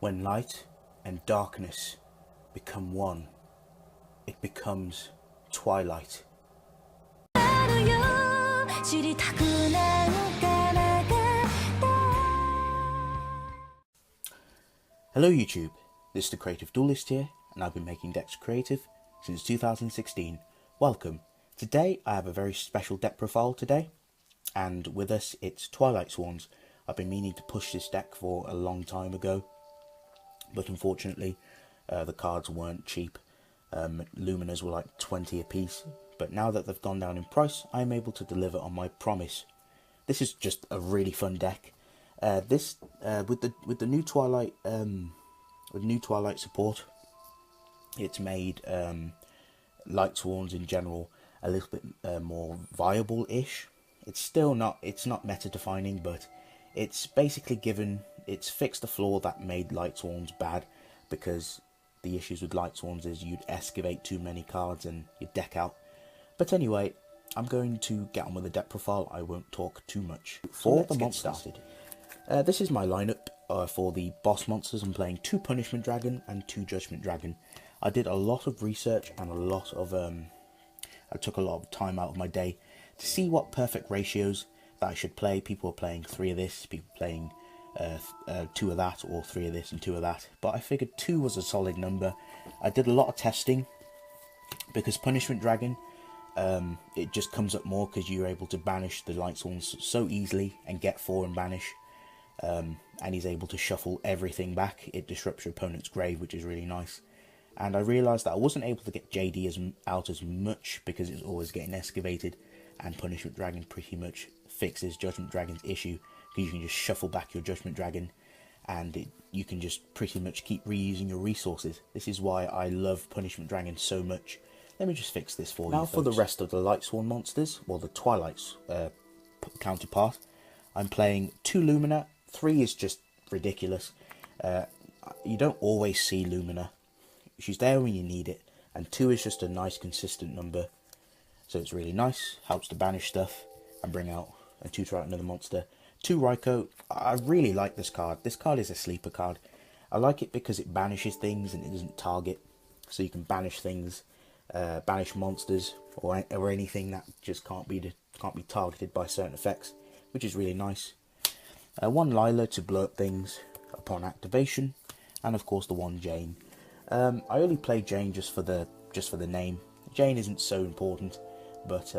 When light and darkness become one, it becomes twilight. Hello YouTube, this is the Creative Duelist here, and I've been making decks creative since 2016. Welcome. Today I have a very special deck profile today, and with us it's Twilightsworn. I've been meaning to push this deck for a long time ago, but unfortunately the cards weren't cheap. Luminas were like 20 a piece, but now that they've gone down in price, I'm able to deliver on my promise. This is just a really fun deck. With the new Twilight support, it's made Lightsworns in general a little bit more viable-ish. It's not meta defining, but it's basically it's fixed the flaw that made Lightsworns bad, because the issues with Lightsworns is you'd excavate too many cards and you'd deck out. But anyway, I'm going to get on with the deck profile. I won't talk too much. For the monsters started. This is my lineup for the boss monsters. I'm playing 2 Punishment Dragon and 2 Judgment Dragon. I did a lot of research and I took a lot of time out of my day to see what perfect ratios that I should play. People are playing 3 of this, people playing 2 of that, or 3 of this and 2 of that. But I figured 2 was a solid number. I did a lot of testing, because Punishment Dragon, it just comes up more because you're able to banish the Lightsworns so easily and get 4 and banish. And he's able to shuffle everything back. It disrupts your opponent's grave, which is really nice. And I realised that I wasn't able to get JD out as much because it's always getting excavated, and Punishment Dragon pretty much fixes Judgment Dragon's issue, because you can just shuffle back your Judgment Dragon and you can just pretty much keep reusing your resources. This is why I love Punishment Dragon so much. Let me just fix this for you. Now for the rest of the Lightsworn monsters, well, the Twilight's counterpart, I'm playing 2 Lumina. 3 is just ridiculous. You don't always see Lumina. She's there when you need it, and 2 is just a nice consistent number, so it's really nice. Helps to banish stuff and bring out and tutor out another monster. 2 Raikou. I really like this card. This card is a sleeper card. I like it because it banishes things and it doesn't target, so you can banish things, banish monsters or anything that just can't be targeted by certain effects, which is really nice. 1 Lila to blow up things upon activation, and of course the 1 Jane. I only play Jane just for the name. Jane isn't so important, but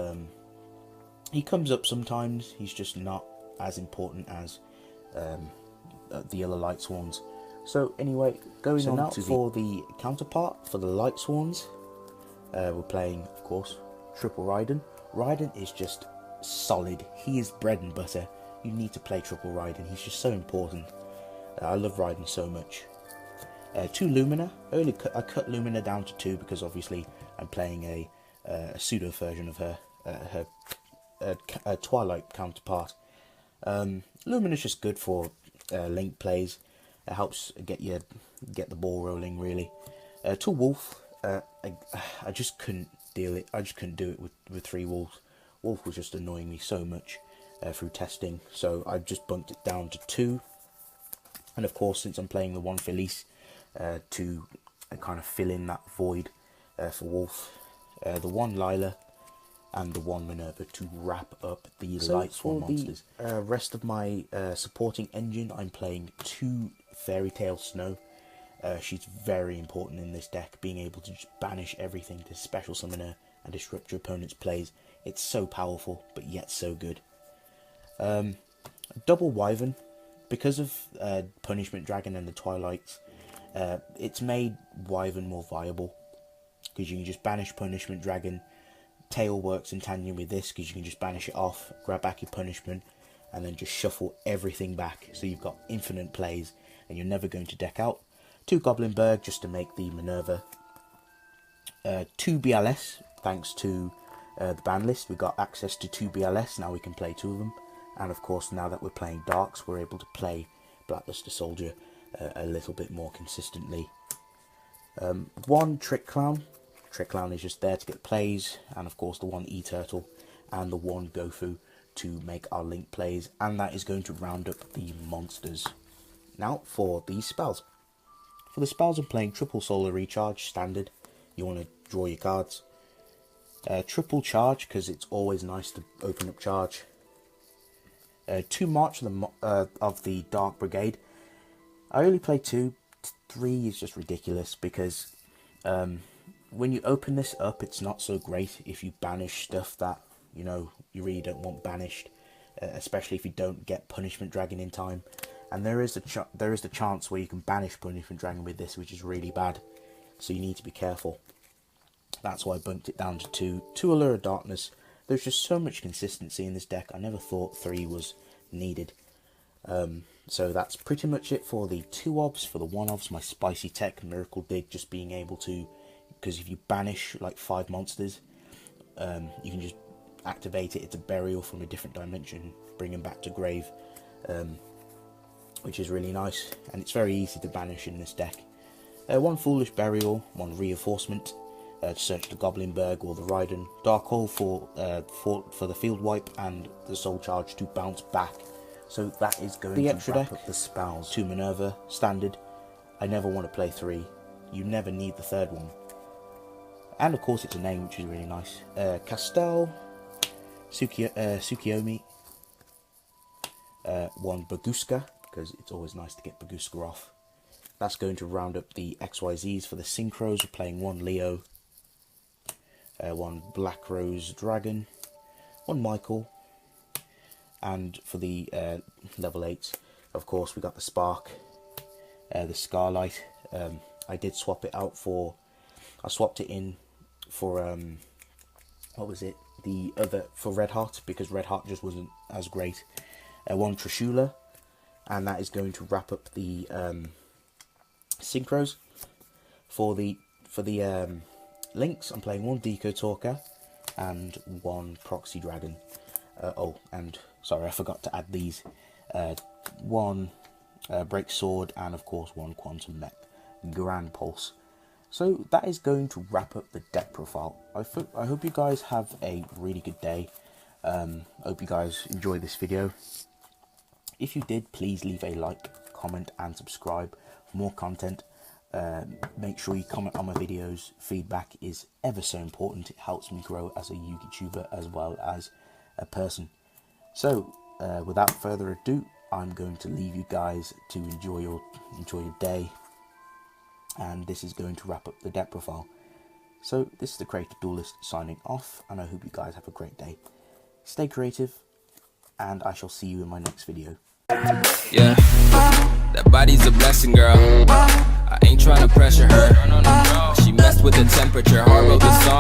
he comes up sometimes. He's just not as important as the other Lightsworns. So anyway, going on for the counterpart for the Lightsworns, we're playing, of course, Triple Raiden. Raiden is just solid. He is bread and butter. You need to play Triple Raiden. He's just so important. I love Raiden so much. 2 Lumina. I cut Lumina down to 2 because obviously I'm playing a pseudo version of her Twilight counterpart. Lumina's just good for link plays. It helps get the ball rolling, really. 2 Wolf. I just couldn't deal it. I just couldn't do it with 3 Wolves. Wolf was just annoying me so much through testing, so I just bumped it down to 2. And of course, since I'm playing the 1 Felice to kind of fill in that void for Wolf, the 1 Lila and the 1 Minerva to wrap up the Lightsworn monsters. The rest of my supporting engine, I'm playing 2 Fairy Tail Snow. She's very important in this deck, being able to just banish everything, to special summon her and disrupt your opponent's plays. It's so powerful, but yet so good. Double Wyvern, because of Punishment Dragon and the Twilights, it's made Wyvern more viable, because you can just banish Punishment Dragon. Tail works in tandem with this, because you can just banish it off, grab back your punishment, and then just shuffle everything back, so you've got infinite plays and you're never going to deck out. 2 Goblinberg just to make the Minerva. 2 BLS, thanks to the ban list, we got access to 2 BLS, now we can play 2 of them. And of course, now that we're playing Darks, we're able to play Blackluster Soldier a little bit more consistently. 1 Trick Clown. Trick Clown is just there to get plays, and of course the 1 E-Turtle and the 1 Gofu to make our link plays, and that is going to round up the monsters. Now for these spells. For the spells, I'm playing triple solar recharge, standard. You want to draw your cards. Triple charge, because it's always nice to open up charge. 2 March of the Dark Brigade. I only play 2. 3 is just ridiculous, because when you open this up, it's not so great if you banish stuff that, you know, you really don't want banished. Especially if you don't get Punishment Dragon in time. And there is the chance where you can banish Punishment Dragon with this, which is really bad. So you need to be careful. That's why I bumped it down to 2. 2 Allure of Darkness. There's just so much consistency in this deck. I never thought 3 was needed. So that's pretty much it for the 2-obs. For the 1-obs, my Spicy Tech, Miracle Dig, just being able to, because if you banish like 5 monsters, you can just activate it. It's a burial from a different dimension, bring them back to grave, which is really nice, and it's very easy to banish in this deck. 1 Foolish Burial, 1 Reinforcement, to search the Goblinberg or the Raiden. Dark Hole for the field wipe, and the Soul Charge to bounce back. So that is going to extra wrap up the spells. 2 Minerva, standard. I never want to play 3. You never need the 3rd one. And of course it's a name, which is really nice. Castel, Tsukiyomi, 1 Baguska, because it's always nice to get Baguska off. That's going to round up the XYZs. For the Synchros, we're playing 1 Leo, 1 Black Rose Dragon, 1 Michael, and for the level 8s, of course, we got the Spark, the Scarlight. I did swap it out for, I swapped it in for, what was it? The other, for Red Heart, because Red Heart just wasn't as great. 1 Trishula, and that is going to wrap up the Synchros. For the links, I'm playing 1 Deco Talker and 1 Proxy Dragon. Oh, and sorry, I forgot to add these. 1 Break Sword, and of course 1 Quantum Mech Grand Pulse. So that is going to wrap up the deck profile. I hope you guys have a really good day. Hope you guys enjoy this video. If you did, please leave a like, comment and subscribe for more content. Make sure you comment on my videos. Feedback is ever so important. It helps me grow as a YouTuber as well as a person. So without further ado, I'm going to leave you guys to enjoy your day, and this is going to wrap up the deck profile. So this is the Creative Duelist signing off, and I hope you guys have a great day. Stay creative, and I shall see you in my next video. Yeah, that body's a blessing, girl. I ain't trying to pressure her. She messed with the temperature, hard wrote the song.